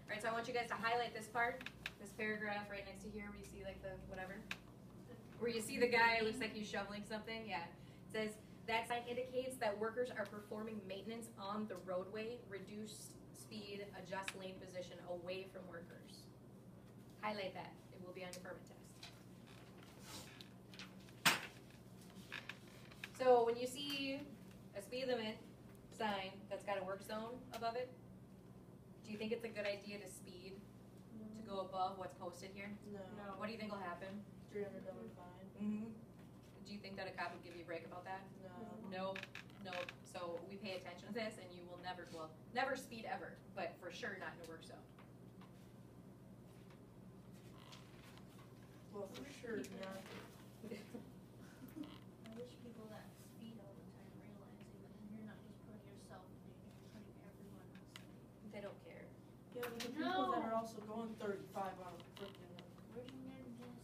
Alright, so I want you guys to highlight this part, this paragraph right next to here where you see like the whatever. Where you see the guy, looks like he's shoveling something, yeah. It says, that sign indicates that workers are performing maintenance on the roadway, reduce speed, adjust lane position away from workers. Highlight that, it will be on your permit test. So when you see a speed limit sign that's got a work zone above it, do you think it's a good idea to speed, to go above what's posted here? No. What do you think will happen? $300 fine. Mm-hmm. Do you think that a cop would give you a break about that? No. Nope. So we pay attention to this, and you will never, well, never speed ever, but for sure not in a work zone. Well, for sure, yeah. I wish people that speed all the time realize it, but then you're not just putting yourself in danger, you're putting everyone else in danger. They don't care. Yeah, but the people that are also going 35 on a freaking. Where do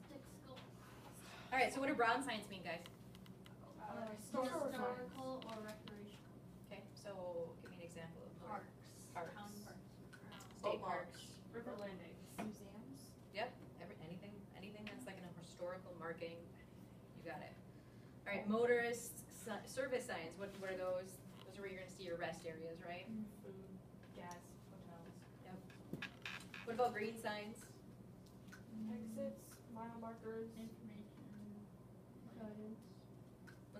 sticks go? All right. So what do brown signs mean, guys? Historical or recreational. Okay. So give me an example of Parks. Parks. County parks. State parks. River landings. Museums. Yep. Anything that's like an historical marking. You got it. All right. Motorist service signs. What are those? Those are where you're going to see your rest areas, right? Food, gas, hotels. Yep. What about green signs? Exits, mile markers. Information. Guidance.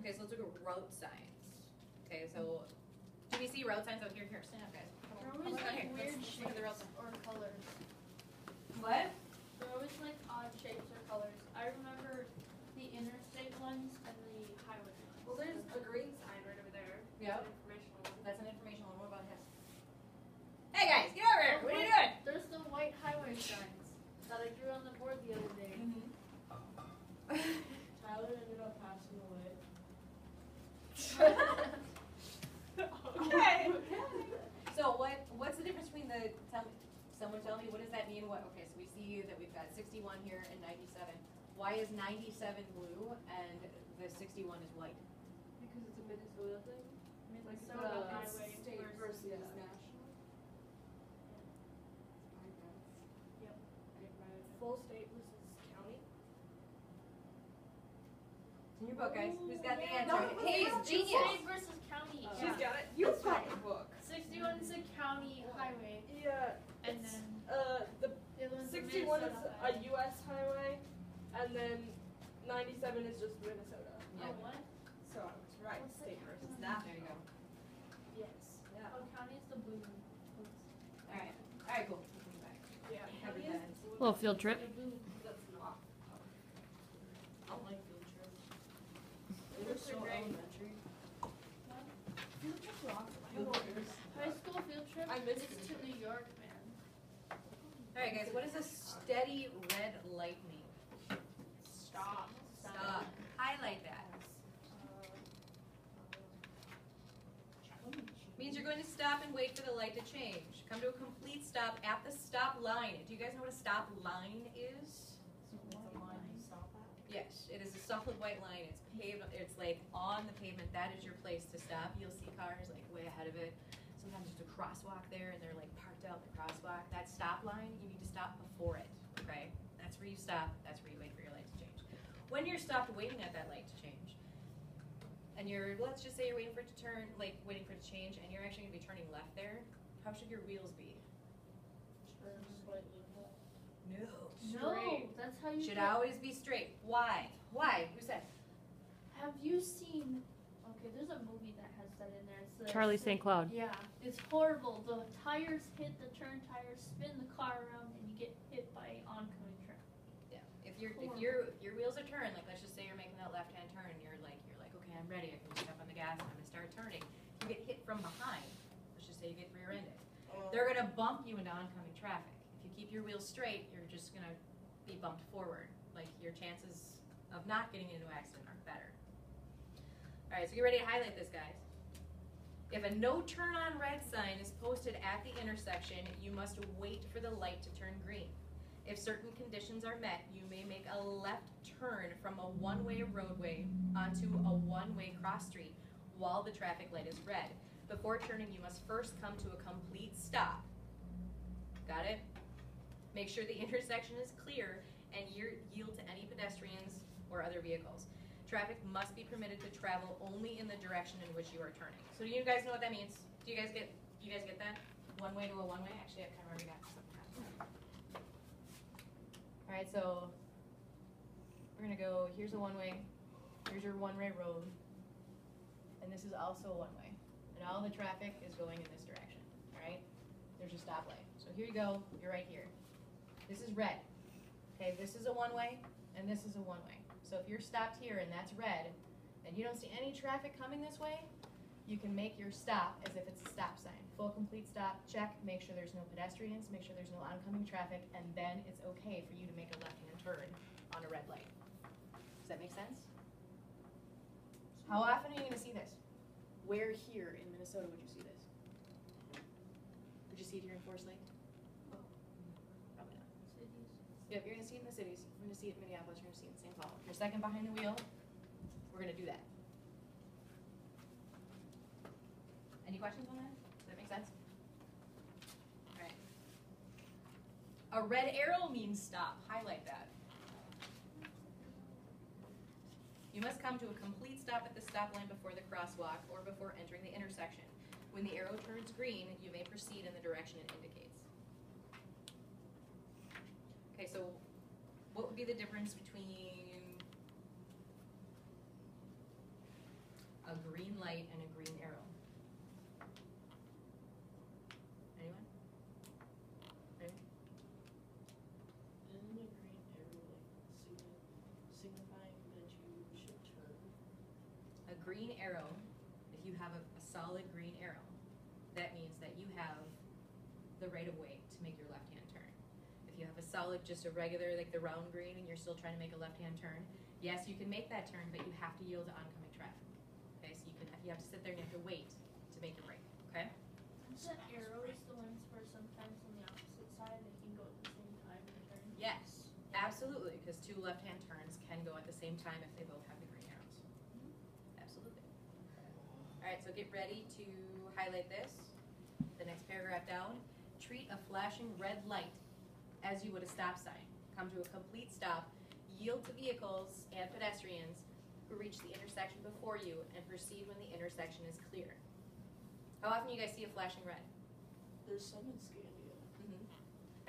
Okay, so let's look at road signs. Okay, so do we see road signs out here? Here, stand up, guys. They're Come always on down like here. weird Let's look at the road shapes sign. or colors. What? They're always like odd shapes or colors. I remember the interstate ones and the highway ones. Well, there's a green sign right over there. Yep. It's an informational one. That's an informational one. What about him? Hey guys, get over here. What are you doing? There's the white highway signs that I drew on the board the other day. Tyler ended up passing away. Okay. So what's the difference between the someone tell me what does that mean? Okay, so we see that we've got 61 here and 97. Why is 97 blue and the 61 is white? Because it's a Minnesota thing. Minnesota Like highway state versus yeah. national. I guess. Yep. Full state versus county. In your book, guys. Who's got the Yeah. answer? No, Hey, it's genius. State versus county. She's Yeah. got it. You've got the book. 61 is a county highway, Yeah. and it's, then the the other one's a 61 is Minnesota a highway. U.S. highway, and then 97 is just Minnesota. Yeah. Oh, what? So I was right. What's the State versus county? national. There you go. Yes. Yeah. Oh, county is the blue one. All right, cool. We'll bring it back. Yeah. Covered County that. is blue. Little field trip. The blue. That's not. I don't like field trips. They were Field so trips are great. elementary. What? Field trips are awesome. I don't know. High school field trip I miss is field to New York, man. All right, guys. What does a steady red light mean? Stop. Stop. Highlight that. Means you're going to stop and wait for the light to change. Come to a complete stop at the stop line. Do you guys know what a stop line is? It's a line you stop at. Yes, it is a solid white line. It's paved. It's like on the pavement. That is your place to stop. You'll see cars like way ahead of it. Sometimes there's a crosswalk there, and they're like parked out in the crosswalk. That stop line, you need to stop before it. Okay, that's where you stop. That's where you wait for your light to change. When you're stopped waiting at that light to change, and let's just say you're waiting for it to turn, like waiting for it to change, and you're actually going to be turning left there. How should your wheels be? Turn slightly left. No. No, that's how you Should get- always be straight. Why? Why? Who said? Have you seen? Okay, there's a movie that has that in there. It's the Charlie St. Cloud. Yeah, it's horrible. The tires hit the turn tires, spin the car around, and you get hit by oncoming traffic. Yeah. If your wheels are turned, like let's just say you're making that left hand turn, and you're like, okay, I'm ready. I can step on the gas. I'm gonna start turning. You get hit from behind. Let's just say you get rear-ended. They're gonna bump you into oncoming traffic. If you keep your wheels straight, you're just gonna be bumped forward. Like your chances of not getting into an accident are better. All right, so get ready to highlight this, guys. If a no turn on red sign is posted at the intersection, you must wait for the light to turn green. If certain conditions are met, you may make a left turn from a one-way roadway onto a one-way cross street while the traffic light is red. Before turning, you must first come to a complete stop. Got it? sure the intersection is clear and yield to any pedestrians or other vehicles. Traffic must be permitted to travel only in the direction in which you are turning. So do you guys know what that means? Do you guys get that? One way to a one way? Actually, I kind of already got something. All right, so we're gonna go, here's a one way, here's your one way road, and this is also a one way. And all the traffic is going in this direction, all right? There's your stoplight. So here you go, you're right here. This is red. Okay, this is a one way, and this is a one way. So if you're stopped here and that's red, and you don't see any traffic coming this way, you can make your stop as if it's a stop sign. Full complete stop, check, make sure there's no pedestrians, make sure there's no oncoming traffic, and then it's okay for you to make a left-hand turn on a red light. Does that make sense? How often are you gonna see this? Where here in Minnesota would you see this? Would you see it here in Forest Lake? Probably not. Cities. Yep, you're gonna see it in the cities. You're gonna see it in Minneapolis, you're gonna see it in St. Paul. If you're second behind the wheel, we're gonna do that. Any questions on that? Does that make sense? All right. A red arrow means stop. Highlight that. You must come to a complete stop at the stop line before the crosswalk or before entering the intersection. When the arrow turns green, you may proceed in the direction it indicates. Okay, so what would be the difference between a green light and a green arrow? Anyone? Anyone? Isn't a green arrow like signifying that you should turn? A green arrow, if you have a solid green arrow, that means that you have the right of way to make your left-hand turn. If you have a solid, just a regular, like the round green, and you're still trying to make a left-hand turn, yes, you can make that turn, but you have to yield to oncoming traffic. Okay, so you have to sit there and you have to wait to make your break, okay? The arrows, the ones where sometimes on the opposite side they can go at the same time and turn. Yes, absolutely, because two left-hand turns can go at the same time if they both have the green arrows. Absolutely. All right, so get ready to highlight this. The next paragraph down. Treat a flashing red light as you would a stop sign. Come to a complete stop, yield to vehicles and pedestrians who reach the intersection before you, and proceed when the intersection is clear. How often do you guys see a flashing red? There's some in Scandia.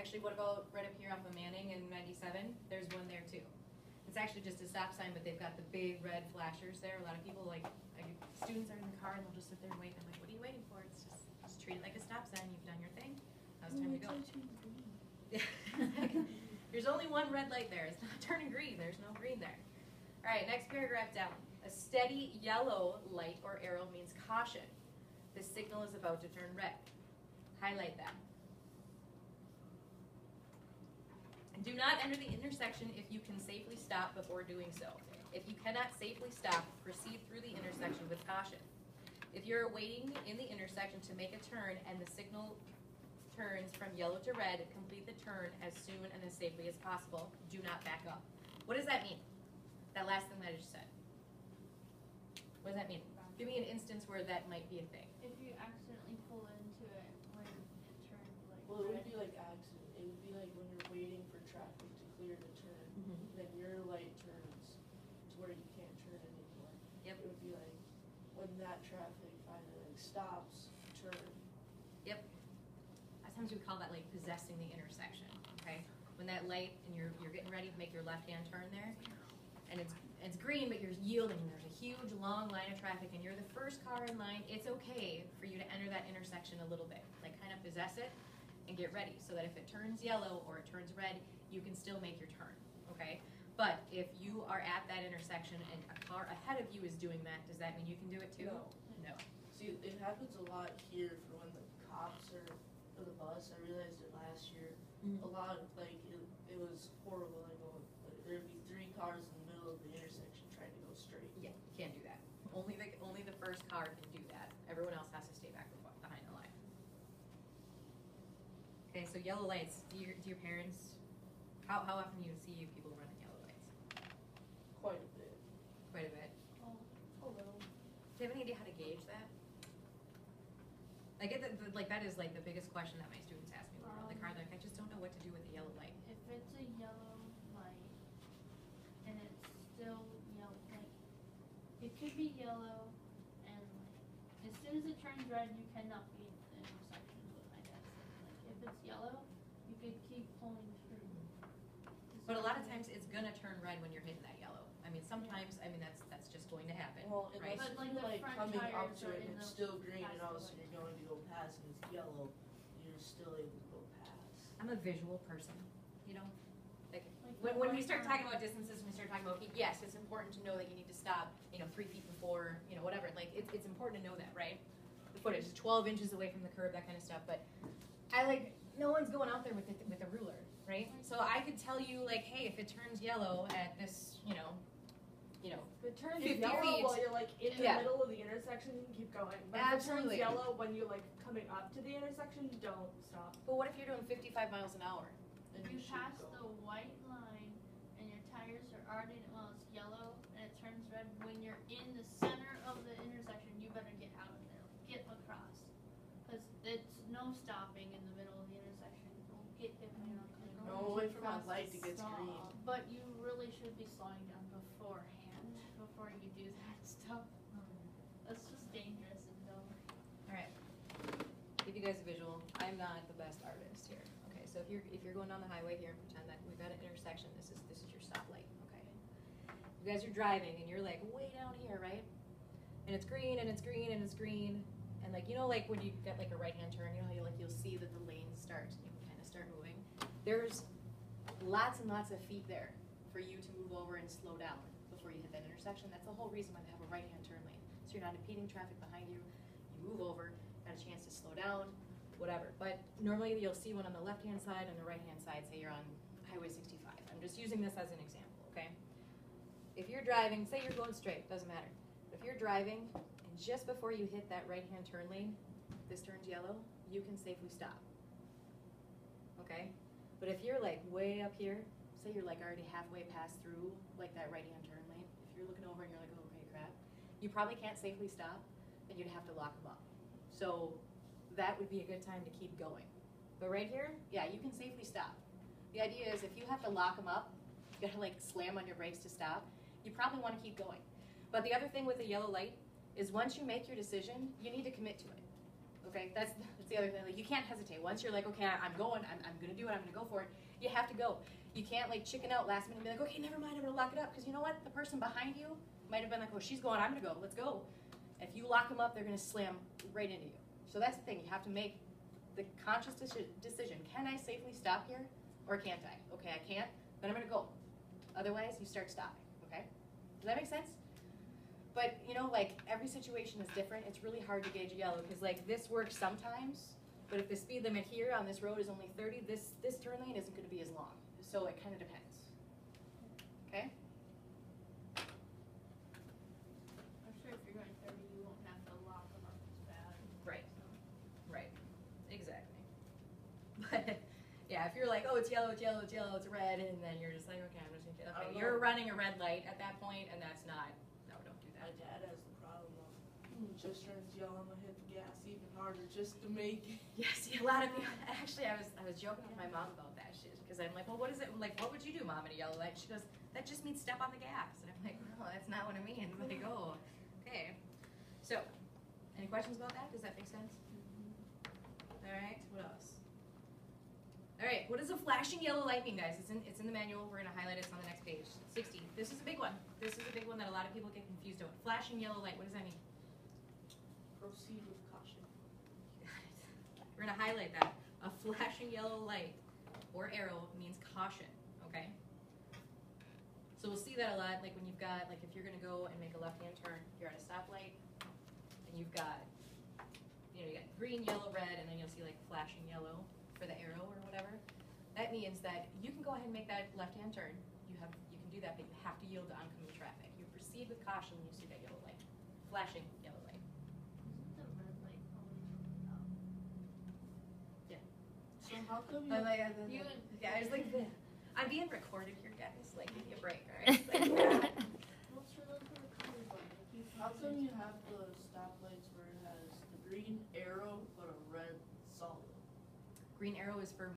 Actually, what about right up here off of Manning and 97? There's one there too. It's actually just a stop sign, but they've got the big red flashers there. A lot of people students are in the car and they'll just sit there and wait. I'm like, what are you waiting for? It's just treat it like a stop sign. You've done your thing. Now it's time to go. There's only one red light there. It's not turning green. There's no green there. All right, next paragraph down. A steady yellow light or arrow means caution. The signal is about to turn red. Highlight that. Do not enter the intersection if you can safely stop before doing so. If you cannot safely stop, proceed through the intersection with caution. If you're waiting in the intersection to make a turn and the signal turns from yellow to red, complete the turn as soon and as safely as possible. Do not back up. What does that mean? That last thing that I just said. What does that mean? Give me an instance where that might be a thing. If you accidentally pull into it when it turned like Well, it would red. be like accident. It would be like when you're waiting for traffic to clear the turn, then your light turns to where you can't turn anymore. Yep. It would be like when that traffic finally like stops, turn. Yep. Sometimes we call that like possessing the intersection, okay? When that light and you're getting ready to make your left-hand turn there, and it's green, but you're yielding, and there's a huge long line of traffic, and you're the first car in line, it's okay for you to enter that intersection a little bit. Like kind of possess it and get ready so that if it turns yellow or it turns red, you can still make your turn, okay? But if you are at that intersection and a car ahead of you is doing that, does that mean you can do it too? No. No. See, it happens a lot here for when the cops are for the bus. I realized it last year. A lot of it was horrible. There'd be 3 cars in the middle of the intersection trying to go straight. Yeah, you can't do that. Only the first car can do that. Everyone else has to stay back behind the line. Okay, so yellow lights. Do your parents? How often do you see people running yellow lights? Quite a bit. Quite a bit. Oh, A little. Do you have any idea how to gauge that? I get that. Like that is like the biggest question that my students ask me when we're in the car. They're like, I just don't know what to do with the yellow light. be yellow, and like, as soon as it turns red, you cannot be in the intersection with my dad said. Like, if it's yellow, you could keep pulling through. But a lot of times it's gonna turn red when you're hitting that yellow. I mean, sometimes, I mean, that's just going to happen, Well, right? unless But, like, you're the like front coming up tires to are it in and it's the still green and all of a past sudden you're going to go past and it's yellow, you're still able to go past. I'm a visual person, you know? Like, Like when the we start white talking about distances, when we start talking about, yes, it's important to know that you need to stop, 3 feet before, whatever. Like, it's important to know that, right? The footage is 12 inches away from the curb, that kind of stuff. But no one's going out there with a ruler, right? So I could tell you, like, hey, if it turns yellow at this, If it turns 50 yellow feet. while you're like in the Yeah. middle of the intersection, you can keep going. But Absolutely. if it turns yellow when you're like coming up to the intersection, don't stop. but what if you're doing 55 miles an hour? Then If you should pass go. the white line and your tires are already, well, it's yellow and it turns red, when you're in the center of the intersection, you better get out of there, get across. Cause it's no stopping in the middle of the intersection, you'll get hit by an oncoming car. No, wait for my light to get Stop. green. But you really should be slowing down beforehand, before you do that stuff. That's just dangerous and dumb. All right. Give you guys a visual. I'm not the best artist here. Okay, so if you're going down the highway here, pretend that we've got an intersection. This is your stoplight. Okay. You guys are driving and you're like way down here, right? And it's green and it's green and it's green. And like like when you get like a right hand turn, how you'll see that the lanes start and you can kind of start moving. There's lots and lots of feet there for you to move over and slow down before you hit that intersection. That's the whole reason why they have a right hand turn lane. So you're not impeding traffic behind you. You move over, got a chance to slow down, whatever. But normally you'll see one on the left hand side and the right hand side. Say you're on Highway 65. I'm just using this as an example, okay? If you're driving, say you're going straight, doesn't matter. If you're driving and just before you hit that right hand turn lane, this turns yellow, you can safely stop. Okay? But if you're like way up here, say you're like already halfway past through like that right hand turn lane, if you're looking over and you're like, oh, okay, crap, you probably can't safely stop, then you'd have to lock them up. So that would be a good time to keep going. But right here, yeah, you can safely stop. The idea is if you have to lock them up, you gotta like slam on your brakes to stop, you probably wanna keep going. But the other thing with the yellow light is once you make your decision, you need to commit to it. Okay, that's the other thing. Like you can't hesitate. Once you're like, okay, I'm going, I'm gonna do it, I'm gonna go for it. You have to go. You can't like chicken out last minute and be like, okay, never mind, I'm gonna lock it up. Because you know what? The person behind you might have been like, oh, she's going, I'm gonna go. Let's go. If you lock them up, they're gonna slam right into you. So that's the thing. You have to make the conscious decision. Can I safely stop here, or can't I? Okay, I can't. Then I'm gonna go. Otherwise, you start stopping. Okay? Does that make sense? But like every situation is different. It's really hard to gauge a yellow because like this works sometimes, but if the speed limit here on this road is only 30, this turn lane isn't going to be as long. So it kind of depends. Okay? I'm sure if you're going 30, you won't have to lock them up as bad. Right. So. Right. Exactly. But yeah, if you're like, oh, it's yellow, it's yellow, it's yellow, it's red, and then you're just like, okay, I'm just gonna get. Okay, you're running a red light at that point, and that's not. No, don't do My that. dad has the problem though. Just turns yellow, I'm gonna hit the gas even harder just to make. Yes, a lot of people. Actually, I was joking with my mom about that shit because I'm like, well, what is it? Like, what would you do, Mom, in a yellow light? She goes, that just means step on the gas, and I'm like, no, that's not what it means. Like, oh, okay. So, any questions about that? Does that make sense? All right. What else? All right. What does a flashing yellow light mean, guys? It's in the manual. We're gonna highlight it. It's on the next page. 60. This is a big one. This is a big one that a lot of people get confused about. Flashing yellow light. What does that mean? Proceed with caution. We're gonna highlight that. A flashing yellow light or arrow means caution. Okay. So we'll see that a lot. Like when you've got like if you're gonna go and make a left-hand turn, you're at a stoplight, and you've got you got green, yellow, red, and then you'll see like flashing yellow for the arrow or whatever. That means that you can go ahead and make that left-hand turn. You can do that, but you have to yield to oncoming traffic. You proceed with caution when you see that yellow light, flashing yellow light. Isn't the red light always on? So how come you? Yeah, I was like, I'm being recorded here, guys. Like, give me a break, all right? Like, What's for those who are colorblind? Like, you How come you have the stoplights where it has the green arrow but a red solid? green arrow is for